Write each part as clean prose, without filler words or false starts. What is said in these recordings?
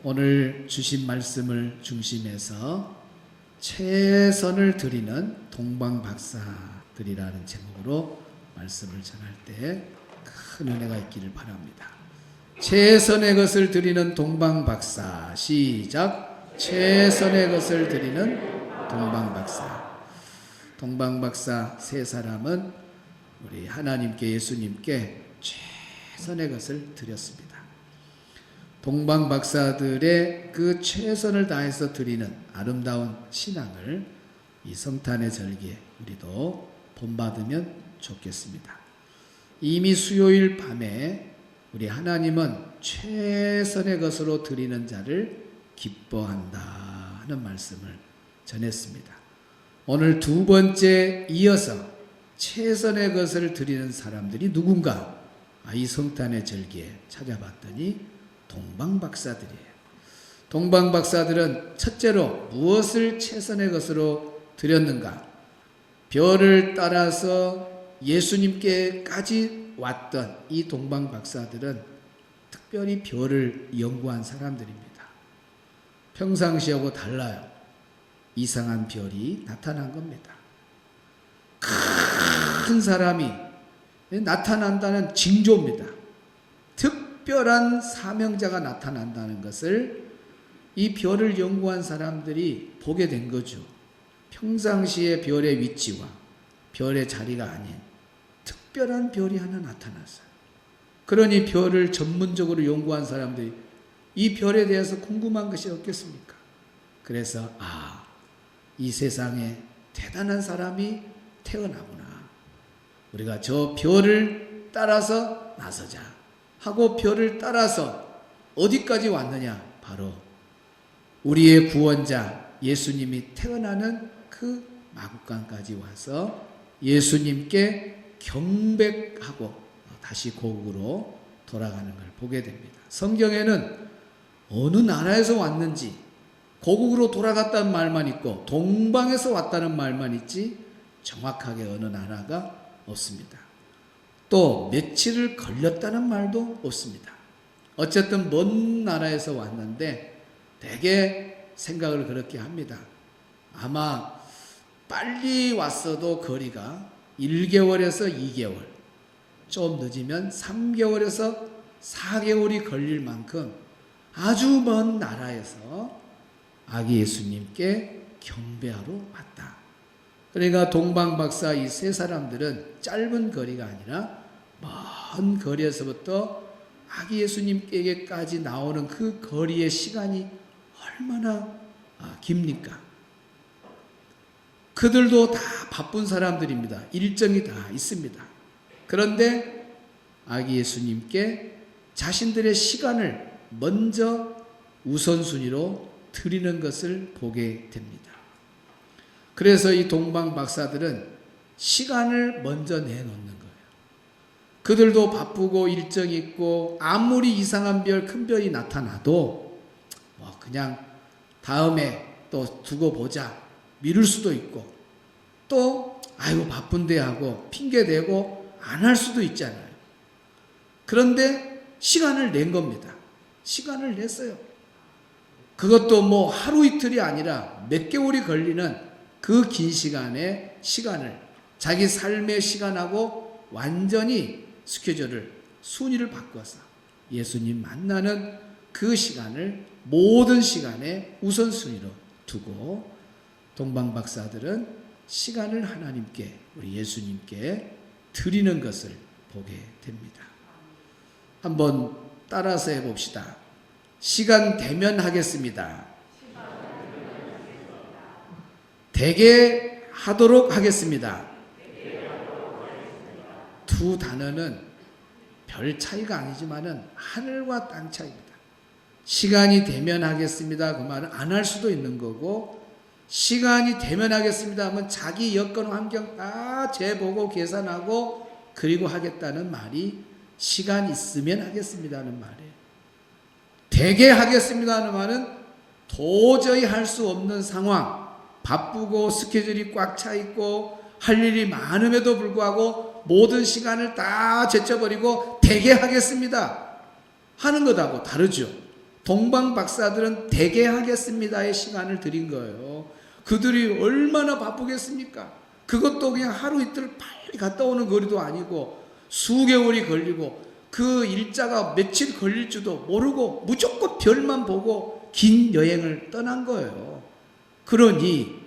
오늘 주신 말씀을 중심해서 최선을 드리는 동방박사들이라는 제목으로 말씀을 전할 때 큰 은혜가 있기를 바랍니다. 최선의 것을 드리는 동방박사. 시작. 최선의 것을 드리는 동방박사. 동방박사 세 사람은 우리 하나님께, 예수님께 최선의 것을 드렸습니다. 동방박사들의 그 최선을 다해서 드리는 아름다운 신앙을 이 성탄의 절기에 우리도 본받으면 좋겠습니다. 이미 수요일 밤에 우리 하나님은 최선의 것으로 드리는 자를 기뻐한다 하는 말씀을 전했습니다. 오늘 두 번째 이어서 최선의 것을 드리는 사람들이 누군가? 이 성탄의 절기에 찾아봤더니 동방박사들이에요. 동방박사들은 첫째로 무엇을 최선의 것으로 드렸는가? 별을 따라서 예수님께까지 왔던 이 동방박사들은 특별히 별을 연구한 사람들입니다. 평상시하고 달라요. 이상한 별이 나타난 겁니다. 큰 사람이 나타난다는 징조입니다. 특별한 사명자가 나타난다는 것을 이 별을 연구한 사람들이 보게 된 거죠. 평상시의 별의 위치와 별의 자리가 아닌 특별한 별이 하나 나타났어요. 그러니 별을 전문적으로 연구한 사람들이 이 별에 대해서 궁금한 것이 없겠습니까? 그래서 이 세상에 대단한 사람이 태어나구나. 우리가 저 별을 따라서 나서자 하고 별을 따라서 어디까지 왔느냐? 바로 우리의 구원자 예수님이 태어나는 그 마국간까지 와서 예수님께 경배하고 다시 고국으로 돌아가는 걸 보게 됩니다. 성경에는 어느 나라에서 왔는지 고국으로 돌아갔다는 말만 있고 동방에서 왔다는 말만 있지 정확하게 어느 나라가 없습니다. 또 며칠을 걸렸다는 말도 없습니다. 어쨌든 먼 나라에서 왔는데 대개 생각을 그렇게 합니다. 아마 빨리 왔어도 거리가 1개월에서 2개월, 좀 늦으면 3개월에서 4개월이 걸릴 만큼 아주 먼 나라에서 아기 예수님께 경배하러 왔다. 그러니까 동방박사 이 세 사람들은 짧은 거리가 아니라 먼 거리에서부터 아기 예수님께까지 나오는 그 거리의 시간이 얼마나 깁니까? 그들도 다 바쁜 사람들입니다. 일정이 다 있습니다. 그런데 아기 예수님께 자신들의 시간을 먼저 우선순위로 드리는 것을 보게 됩니다. 그래서 이 동방박사들은 시간을 먼저 내놓는 거예요. 그들도 바쁘고 일정이 있고 아무리 이상한 별, 큰 별이 나타나도 그냥 다음에 또 두고 보자 미룰 수도 있고 또 바쁜데 하고 핑계대고 안 할 수도 있잖아요. 그런데 시간을 낸 겁니다. 시간을 냈어요. 그것도 하루 이틀이 아니라 몇 개월이 걸리는 그 긴 시간의 시간을 자기 삶의 시간하고 완전히 스케줄을 순위를 바꿔서 예수님 만나는 그 시간을 모든 시간에 우선순위로 두고 동방박사들은 시간을 하나님께, 우리 예수님께 드리는 것을 보게 됩니다. 한번 따라서 해봅시다. 시간 되면 하겠습니다. 되게 하도록 하겠습니다. 두 단어는 별 차이가 아니지만은 하늘과 땅 차이입니다. 시간이 되면 하겠습니다. 그 말은 안 할 수도 있는 거고, 시간이 되면 하겠습니다 하면 자기 여건 환경 다 재보고 계산하고 그리고 하겠다는 말이 시간 있으면 하겠습니다 하는 말이에요. 되게 하겠습니다 하는 말은 도저히 할 수 없는 상황, 바쁘고 스케줄이 꽉 차 있고 할 일이 많음에도 불구하고 모든 시간을 다 제쳐버리고 되게 하겠습니다 하는 것하고 다르죠. 동방 박사들은 대개 하겠습니다의 시간을 드린 거예요. 그들이 얼마나 바쁘겠습니까? 그것도 그냥 하루 이틀 빨리 갔다 오는 거리도 아니고 수개월이 걸리고 그 일자가 며칠 걸릴지도 모르고 무조건 별만 보고 긴 여행을 떠난 거예요. 그러니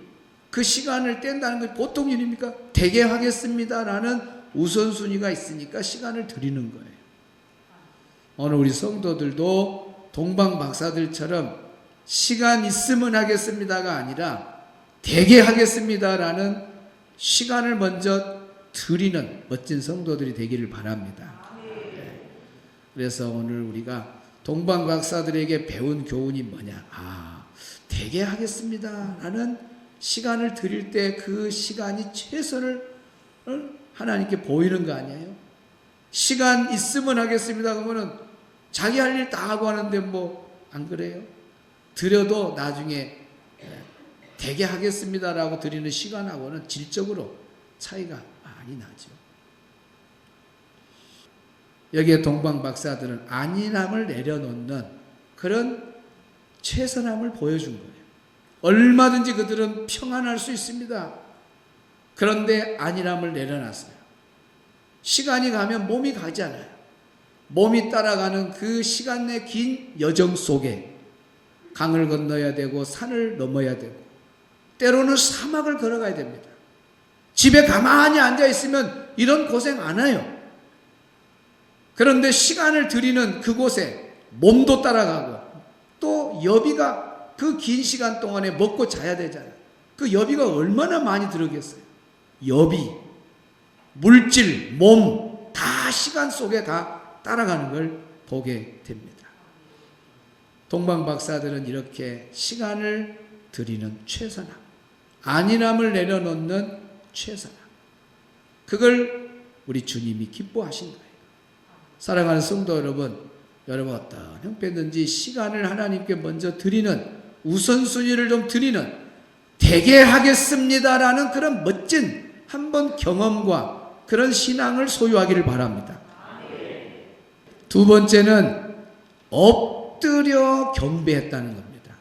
그 시간을 뗀다는 게 보통 일입니까? 대개 하겠습니다라는 우선순위가 있으니까 시간을 드리는 거예요. 오늘 우리 성도들도 동방 박사들처럼 시간 있으면 하겠습니다가 아니라 대개 하겠습니다라는 시간을 먼저 드리는 멋진 성도들이 되기를 바랍니다. 그래서 오늘 우리가 동방 박사들에게 배운 교훈이 뭐냐? 대개 하겠습니다라는 시간을 드릴 때 그 시간이 최선을 하나님께 보이는 거 아니에요? 시간 있으면 하겠습니다 그러면은 자기 할 일 다 하고 하는데 뭐 안 그래요? 드려도 나중에 대개 하겠습니다라고 드리는 시간하고는 질적으로 차이가 많이 나죠. 여기에 동방 박사들은 안일함을 내려놓는 그런 최선함을 보여준 거예요. 얼마든지 그들은 평안할 수 있습니다. 그런데 안일함을 내려놨어요. 시간이 가면 몸이 가잖아요. 몸이 따라가는 그 시간 내 긴 여정 속에 강을 건너야 되고 산을 넘어야 되고 때로는 사막을 걸어가야 됩니다. 집에 가만히 앉아 있으면 이런 고생 안 해요. 그런데 시간을 들이는 그곳에 몸도 따라가고 또 여비가 그 긴 시간 동안에 먹고 자야 되잖아요. 그 여비가 얼마나 많이 들어겠어요. 여비, 물질, 몸 다 시간 속에 다 따라가는 걸 보게 됩니다. 동방 박사들은 이렇게 시간을 드리는 최선함, 안일함을 내려놓는 최선함, 그걸 우리 주님이 기뻐하신 거예요. 사랑하는 성도 여러분, 어떤 형편든지 시간을 하나님께 먼저 드리는 우선순위를 좀 드리는 대개 하겠습니다라는 그런 멋진 한번 경험과 그런 신앙을 소유하기를 바랍니다. 두 번째는 엎드려 경배했다는 겁니다.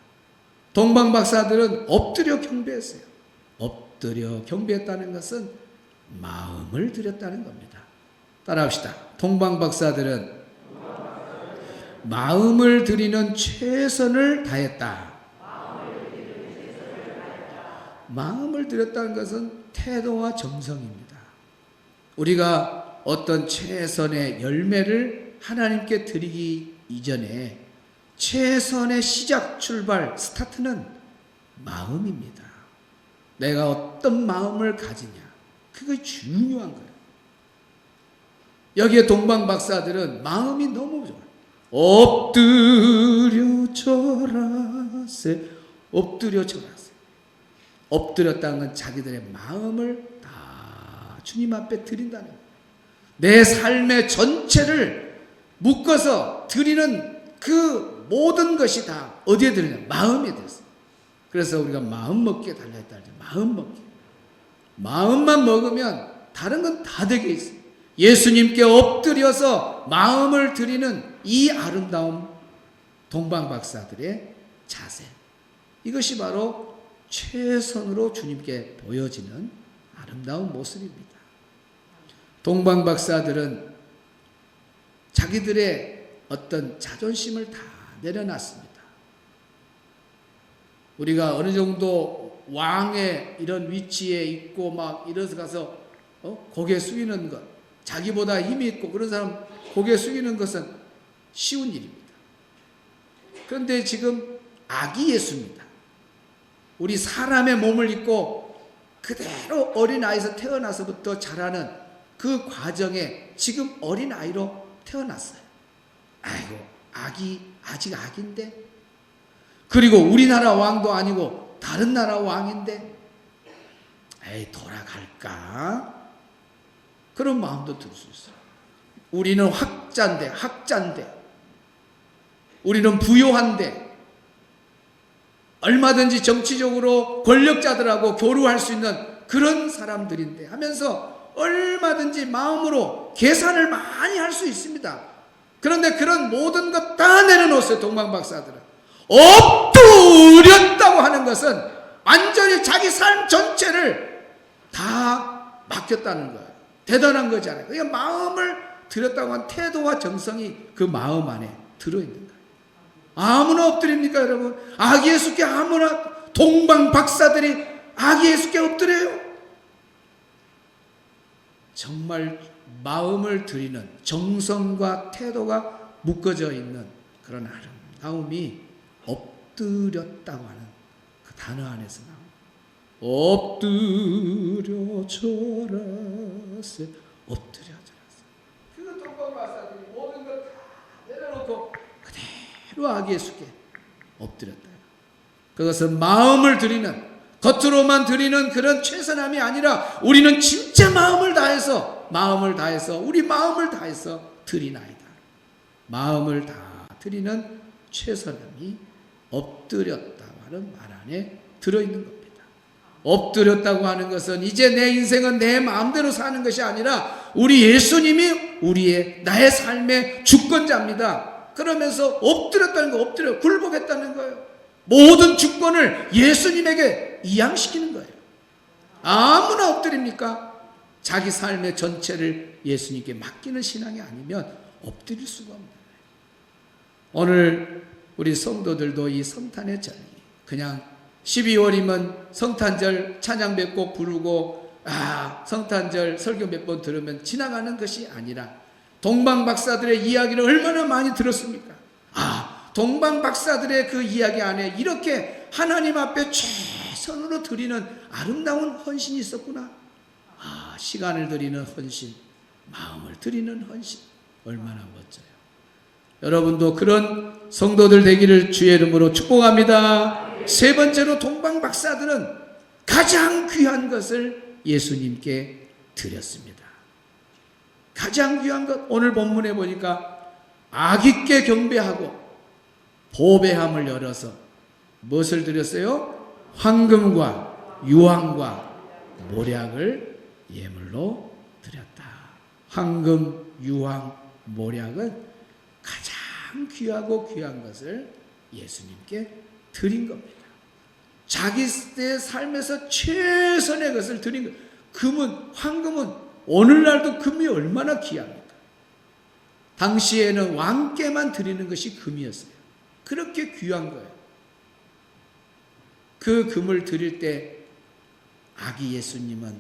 동방 박사들은 엎드려 경배했어요. 엎드려 경배했다는 것은 마음을 드렸다는 겁니다. 따라합시다. 동방 박사들은 마음을 드리는 최선을 다했다. 마음을 드렸다는 것은 태도와 정성입니다. 우리가 어떤 최선의 열매를 하나님께 드리기 이전에 최선의 시작, 출발, 스타트는 마음입니다. 내가 어떤 마음을 가지냐, 그게 중요한 거예요. 여기에 동방 박사들은 마음이 너무 좋아요. 엎드려 절하세, 엎드려 절하세. 엎드렸다는 건 자기들의 마음을 다 주님 앞에 드린다는 거예요. 내 삶의 전체를 묶어서 드리는 그 모든 것이 다 어디에 드리냐? 마음에 들었어요. 그래서 우리가 마음 먹기에 달려있다. 마음 먹기. 마음만 먹으면 다른 건 다 되게 있어요. 예수님께 엎드려서 마음을 드리는 이 아름다운 동방 박사들의 자세. 이것이 바로 최선으로 주님께 보여지는 아름다운 모습입니다. 동방 박사들은 자기들의 어떤 자존심을 다 내려놨습니다. 우리가 어느 정도 왕의 이런 위치에 있고 막 이래서 가서 고개 숙이는 것, 자기보다 힘이 있고 그런 사람 고개 숙이는 것은 쉬운 일입니다. 그런데 지금 아기 예수입니다. 우리 사람의 몸을 입고 그대로 어린아이에서 태어나서부터 자라는 그 과정에 지금 어린아이로 태어났어요. 아이고, 아직 아기인데? 그리고 우리나라 왕도 아니고 다른 나라 왕인데? 에이, 돌아갈까? 그런 마음도 들 수 있어요. 우리는 학자인데, 우리는 부유한데, 얼마든지 정치적으로 권력자들하고 교류할 수 있는 그런 사람들인데 하면서 얼마든지 마음으로 계산을 많이 할 수 있습니다. 그런데 그런 모든 것 다 내려놓았어요. 동방박사들은. 엎드렸다고 하는 것은 완전히 자기 삶 전체를 다 맡겼다는 거예요. 대단한 거잖아요. 그러니까 마음을 드렸다고 한 태도와 정성이 그 마음 안에 들어있는 거예요. 아무나 엎드립니까, 여러분? 아기 예수께 아무나 동방박사들이 아기 예수께 엎드려요? 정말 마음을 드리는 정성과 태도가 묶어져 있는 그런 아름다움이 엎드렸다고 하는 그 단어 안에서 나옵니다. 엎드려 절하세, 엎드려 절하세. 그 동방박사들이 모든 걸 다 내려놓고 그대로 아기 예수께 엎드렸다. 그것은 마음을 드리는, 겉으로만 드리는 그런 최선함이 아니라 우리는 진짜 마음을 다해서 우리 마음을 다해서 드리나이다. 마음을 다 드리는 최선함이 엎드렸다고 하는 말 안에 들어있는 겁니다. 엎드렸다고 하는 것은 이제 내 인생은 내 마음대로 사는 것이 아니라 우리 예수님이 나의 삶의 주권자입니다. 그러면서 엎드렸다는 거, 엎드려 굴복했다는 거예요. 모든 주권을 예수님에게 이양시키는 거예요. 아무나 엎드립니까? 자기 삶의 전체를 예수님께 맡기는 신앙이 아니면 엎드릴 수가 없는 거예요. 오늘 우리 성도들도 이 성탄의 절기, 그냥 12월이면 성탄절 찬양 몇 곡 부르고 성탄절 설교 몇 번 들으면 지나가는 것이 아니라 동방박사들의 이야기를 얼마나 많이 들었습니까? 동방박사들의 그 이야기 안에 이렇게 하나님 앞에 최선으로 드리는 아름다운 헌신이 있었구나. 시간을 드리는 헌신, 마음을 드리는 헌신, 얼마나 멋져요. 여러분도 그런 성도들 되기를 주의 이름으로 축복합니다. 세 번째로 동방박사들은 가장 귀한 것을 예수님께 드렸습니다. 가장 귀한 것, 오늘 본문에 보니까 악있게 경배하고 보배함을 열어서 무엇을 드렸어요? 황금과 유황과 모략을 예물로 드렸다. 황금, 유황, 모략은 가장 귀하고 귀한 것을 예수님께 드린 겁니다. 자기 삶에서 최선의 것을 드린 것. 금은, 황금은 오늘날도 금이 얼마나 귀합니까? 당시에는 왕께만 드리는 것이 금이었어요. 그렇게 귀한 거예요. 그 금을 드릴 때 아기 예수님은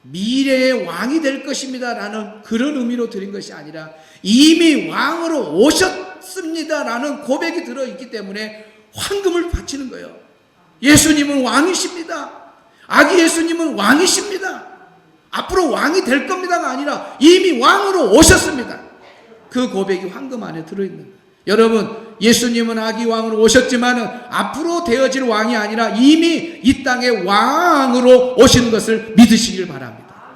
미래의 왕이 될 것입니다 라는 그런 의미로 드린 것이 아니라 이미 왕으로 오셨습니다 라는 고백이 들어있기 때문에 황금을 바치는 거예요. 예수님은 왕이십니다. 아기 예수님은 왕이십니다. 앞으로 왕이 될 겁니다가 아니라 이미 왕으로 오셨습니다. 그 고백이 황금 안에 들어있는 거예요. 여러분, 예수님은 아기 왕으로 오셨지만 앞으로 되어질 왕이 아니라 이미 이 땅에 왕으로 오신 것을 믿으시길 바랍니다.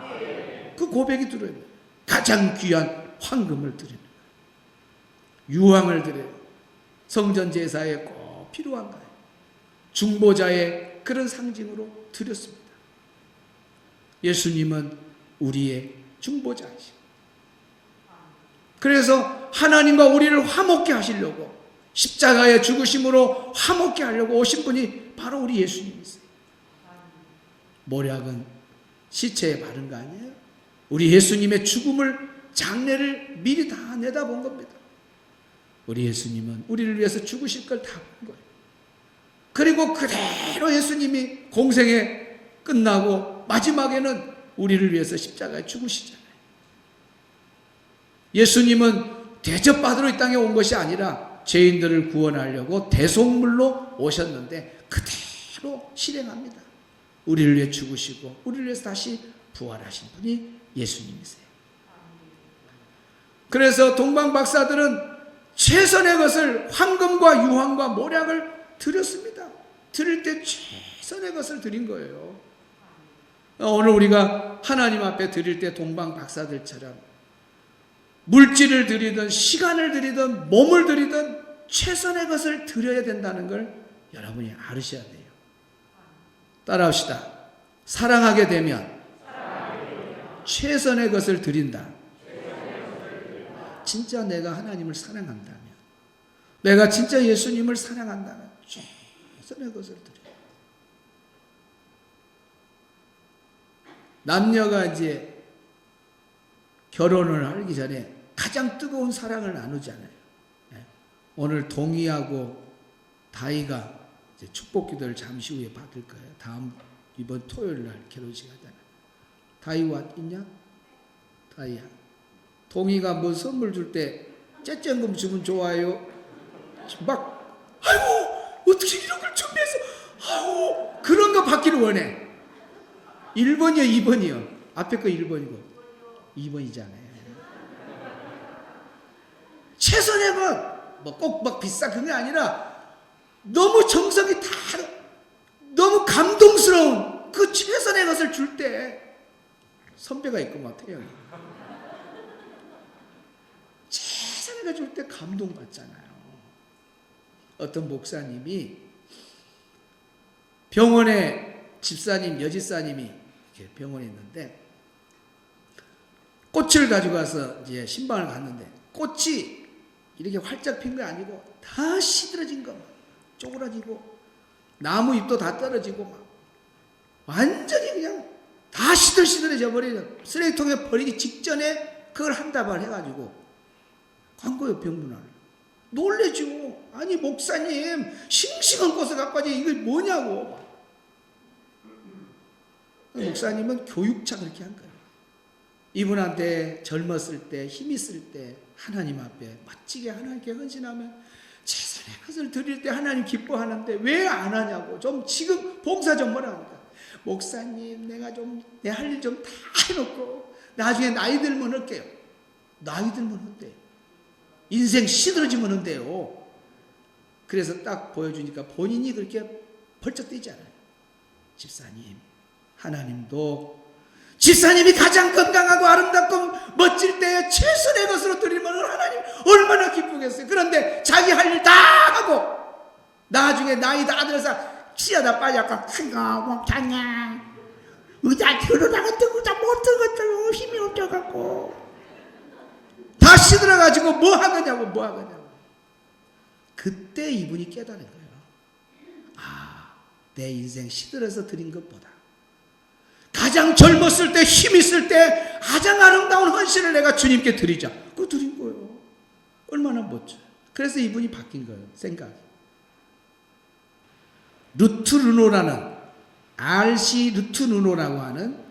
그 고백이 들어있는 거예요. 가장 귀한 황금을 드리는 거예요. 유황을 드려요. 성전 제사에 꼭 필요한 거예요. 중보자의 그런 상징으로 드렸습니다. 예수님은 우리의 중보자이십니다. 그래서 하나님과 우리를 화목케 하시려고 십자가의 죽으심으로 화목케 하려고 오신 분이 바로 우리 예수님이세요. 모략은 시체에 바른 거 아니에요? 우리 예수님의 죽음을, 장례를 미리 다 내다본 겁니다. 우리 예수님은 우리를 위해서 죽으실 걸 다 본 거예요. 그리고 그대로 예수님이 공생에 끝나고 마지막에는 우리를 위해서 십자가에 죽으시잖아요. 예수님은 대접받으러 이 땅에 온 것이 아니라 죄인들을 구원하려고 대속물로 오셨는데 그대로 실행합니다. 우리를 위해 죽으시고 우리를 위해서 다시 부활하신 분이 예수님이세요. 그래서 동방박사들은 최선의 것을, 황금과 유황과 모략을 드렸습니다. 드릴 때 최선의 것을 드린 거예요. 오늘 우리가 하나님 앞에 드릴 때 동방박사들처럼 물질을 드리든 시간을 드리든 몸을 드리든 최선의 것을 드려야 된다는 걸 여러분이 알으셔야 돼요. 따라합시다. 사랑하게 되면 최선의 것을 드린다. 진짜 내가 하나님을 사랑한다면, 내가 진짜 예수님을 사랑한다면 최선의 것을 드려요. 남녀가 이제 결혼을 하기 전에 가장 뜨거운 사랑을 나누잖아요. 오늘 동희하고 다희가 이제 축복 기도를 잠시 후에 받을 거예요. 이번 토요일 날 결혼식 하잖아요. 다희 있냐? 다희야. 동희가 뭐 선물 줄 때 째쨍금 주면 좋아요. 막 아이고 어떻게 이런 걸 준비해서 아이고 그런 거 받기를 원해. 1번이요 2번이요? 앞에 거 1번이고 2번이잖아요. 최선의 것 뭐 꼭 막 비싸 그게 아니라 너무 정성이 다 너무 감동스러운 그 최선의 것을 줄 때 선배가 있고 막 태영이 최선의 것 줄 때 감동받잖아요. 어떤 목사님이 병원에 집사님 여집사님이 이렇게 병원에 있는데 꽃을 가지고 가서 이제 신방을 갔는데 꽃이 이렇게 활짝 핀 거 아니고 다 시들어진 거, 쪼그라지고 나무 잎도 다 떨어지고 막 완전히 그냥 다 시들시들해져 버리는 쓰레기통에 버리기 직전에 그걸 한 다발 해가지고 광고요 병문안 놀래죠. 아니 목사님 싱싱한 꽃을 갖고 와서 이게 뭐냐고. 목사님은 교육차 그렇게 한 거예요. 이분한테 젊었을 때 힘 있을 때 하나님 앞에 멋지게 하나님께 헌신하면 최선의 것을 드릴 때 하나님 기뻐하는데 왜 안 하냐고. 좀 지금 봉사 좀 뭐라니까. 목사님 내가 좀 내 할 일 좀 다 해놓고 나중에 나이 들면 할게요. 나이 들면 한대요. 인생 시들어지면 한대요. 그래서 딱 보여주니까 본인이 그렇게 벌쩍 뛰잖아요. 집사님 하나님도 집사님이 가장 건강하고 아름답고 멋질 때 최선의 것으로 드리면 하나님 얼마나 기쁘겠어요. 그런데 자기 할 일 다 하고 나중에 나이 다 들어서 치아다 빠져갖고 아이고 목사님 의자 들어다가 뜨고다 못 들어갔다고 힘이 없어갖고 다 시들어가지고 뭐 하겠냐고. 그때 이분이 깨달은 거예요. 아, 내 인생 시들어서 드린 것보다 가장 젊었을 때 힘 있을 때 가장 아름다운 헌신을 내가 주님께 드리자. 그거 드린 거예요. 얼마나 멋져요. 그래서 이분이 바뀐 거예요. 생각이. 루트 르노라는 RC 루트 르노라고 하는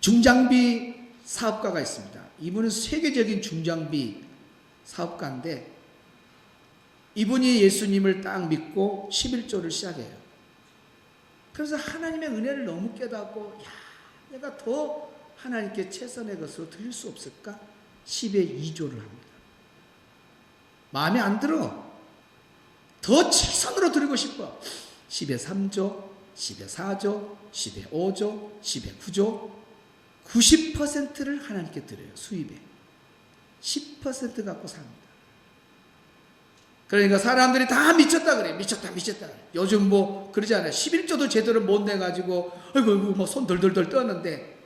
중장비 사업가가 있습니다. 이분은 세계적인 중장비 사업가인데 이분이 예수님을 딱 믿고 11조를 시작해요. 그래서 하나님의 은혜를 너무 깨닫고 야, 내가 더 하나님께 최선의 것으로 드릴 수 없을까? 10에 2조를 합니다. 마음에 안 들어. 더 최선으로 드리고 싶어. 10에 3조, 10에 4조, 10에 5조, 10에 9조 90%를 하나님께 드려요. 수입에 10% 갖고 삽니다. 그러니까 사람들이 다 미쳤다 그래. 미쳤다 그래. 요즘 뭐 그러잖아요. 11조도 제대로 못 내가지고 아이고 뭐 손 덜덜덜 떠는데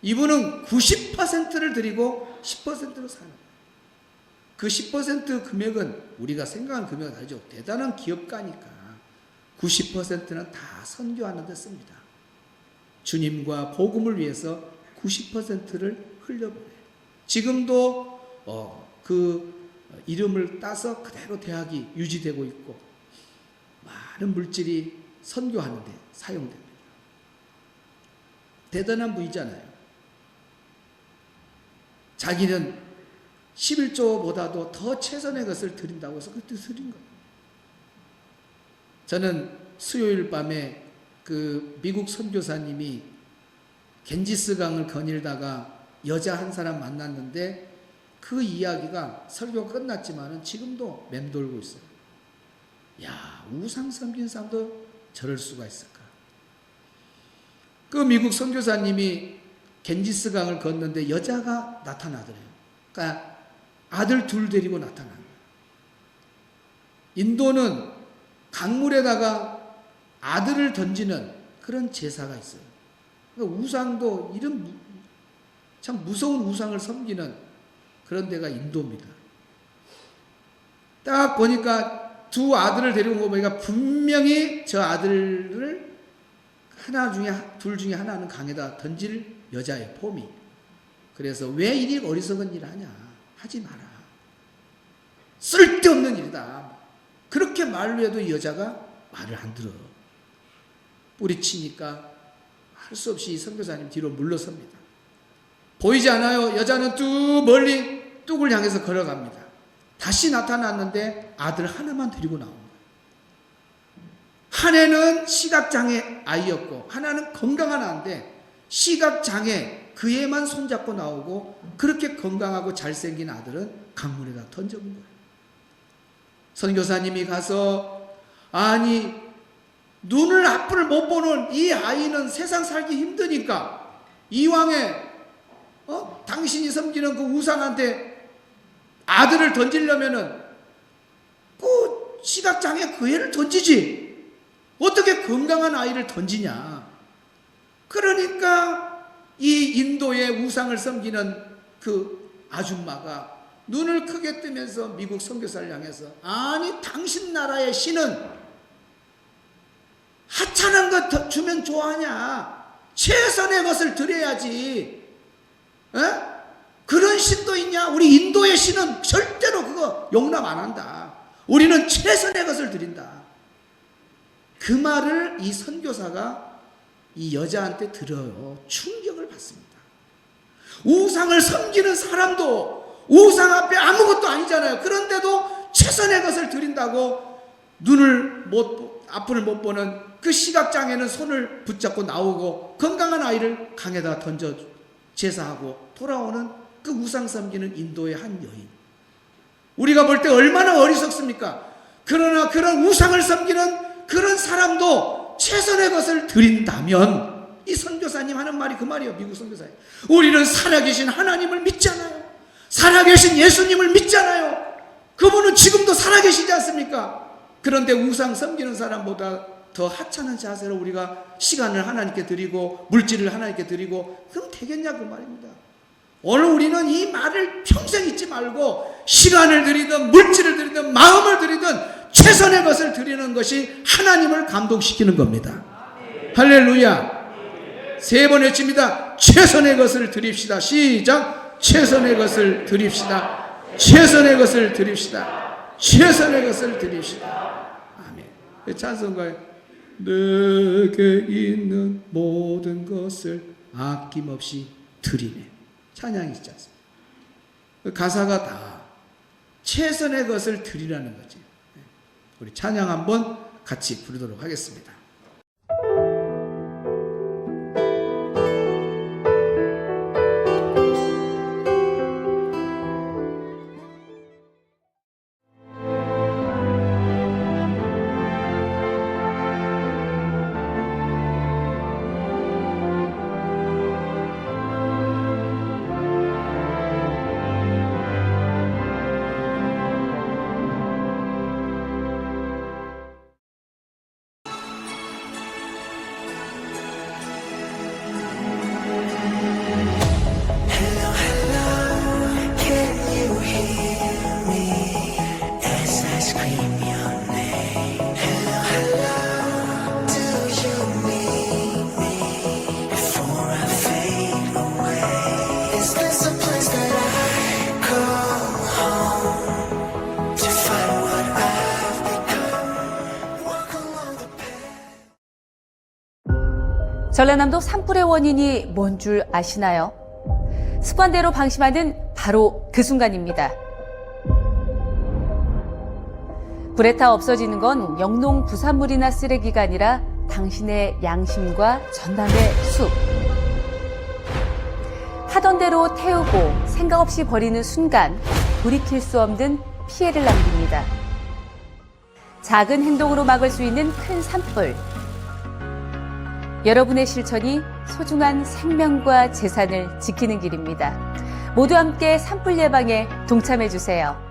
이분은 90%를 드리고 10%로 사는 거예요. 그 10% 금액은 우리가 생각하는 금액은 다르죠. 대단한 기업가니까 90%는 다 선교하는 데 씁니다. 주님과 복음을 위해서 90%를 흘려보내요. 지금도 그 이름을 따서 그대로 대학이 유지되고 있고 많은 물질이 선교하는 데 사용됩니다. 대단한 분이잖아요. 자기는 11조보다도 더 최선의 것을 드린다고 해서 그때 드린 거예요. 저는 수요일 밤에 그 미국 선교사님이 겐지스 강을 거닐다가 여자 한 사람 만났는데 그 이야기가 설교가 끝났지만은 지금도 맴돌고 있어요. 야, 우상 섬긴 사람도 저럴 수가 있을까? 그 미국 선교사님이 겐지스 강을 걷는데 여자가 나타나더래요. 그러니까 아들 둘 데리고 나타난 거예요. 인도는 강물에다가 아들을 던지는 그런 제사가 있어요. 그러니까 우상도 이런 참 무서운 우상을 섬기는 그런 데가 인도입니다. 딱 보니까 두 아들을 데리고 온 거 보니까 분명히 저 아들을 둘 중에 하나는 강에다 던질 여자의 폼이. 그래서 왜 이리 어리석은 일을 하냐. 하지 마라. 쓸데없는 일이다. 그렇게 말로 해도 이 여자가 말을 안 들어. 뿌리치니까 할 수 없이 선교사님 뒤로 물러섭니다. 보이지 않아요. 여자는 뚝 멀리 뚝을 향해서 걸어갑니다. 다시 나타났는데 아들 하나만 데리고 나온 거예요. 한 애는 시각장애 아이였고 하나는 건강한 아인데 시각장애 그 애만 손잡고 나오고 그렇게 건강하고 잘생긴 아들은 강물에다 던져본 거예요. 선교사님이 가서 아니 눈을 앞을 못 보는 이 아이는 세상 살기 힘드니까 이왕에 당신이 섬기는 그 우상한테 아들을 던지려면은 그 시각장애 그 애를 던지지 어떻게 건강한 아이를 던지냐. 그러니까 이 인도의 우상을 섬기는 그 아줌마가 눈을 크게 뜨면서 미국 선교사를 향해서 아니 당신 나라의 신은 하찮은 것 주면 좋아하냐. 최선의 것을 드려야지. 에? 그런 신도 있냐. 우리 인도의 신은 절대로 그거 용납 안 한다. 우리는 최선의 것을 드린다. 그 말을 이 선교사가 이 여자한테 들어요. 충격을 받습니다. 우상을 섬기는 사람도 우상 앞에 아무것도 아니잖아요. 그런데도 최선의 것을 드린다고 앞을 못 보는 그 시각장애는 손을 붙잡고 나오고 건강한 아이를 강에다 던져 제사하고 돌아오는 그 우상 섬기는 인도의 한 여인. 우리가 볼 때 얼마나 어리석습니까? 그러나 그런 우상을 섬기는 그런 사람도 최선의 것을 드린다면 이 선교사님 하는 말이 그 말이에요. 미국 선교사님. 우리는 살아계신 하나님을 믿잖아요. 살아계신 예수님을 믿잖아요. 그분은 지금도 살아계시지 않습니까? 그런데 우상 섬기는 사람보다 더 하찮은 자세로 우리가 시간을 하나님께 드리고 물질을 하나님께 드리고 그럼 되겠냐 그 말입니다. 오늘 우리는 이 말을 평생 잊지 말고 시간을 드리든 물질을 드리든 마음을 드리든 최선의 것을 드리는 것이 하나님을 감동시키는 겁니다. 할렐루야. 세 번 외칩니다. 최선의 것을 드립시다. 시작. 최선의 것을 드립시다. 최선의 것을 드립시다. 최선의 것을 드립시다. 아멘. 찬송가에 내게 있는 모든 것을 아낌없이 드리네. 찬양이 있지 않습니까? 가사가 다 최선의 것을 드리라는 거지. 우리 찬양 한번 같이 부르도록 하겠습니다. 전라남도 산불의 원인이 뭔 줄 아시나요? 습관대로 방심하는 바로 그 순간입니다. 불에 타 없어지는 건 영농 부산물이나 쓰레기가 아니라 당신의 양심과 전남의 숲. 하던 대로 태우고 생각 없이 버리는 순간 돌이킬 수 없는 피해를 남깁니다. 작은 행동으로 막을 수 있는 큰 산불. 여러분의 실천이 소중한 생명과 재산을 지키는 길입니다. 모두 함께 산불 예방에 동참해 주세요.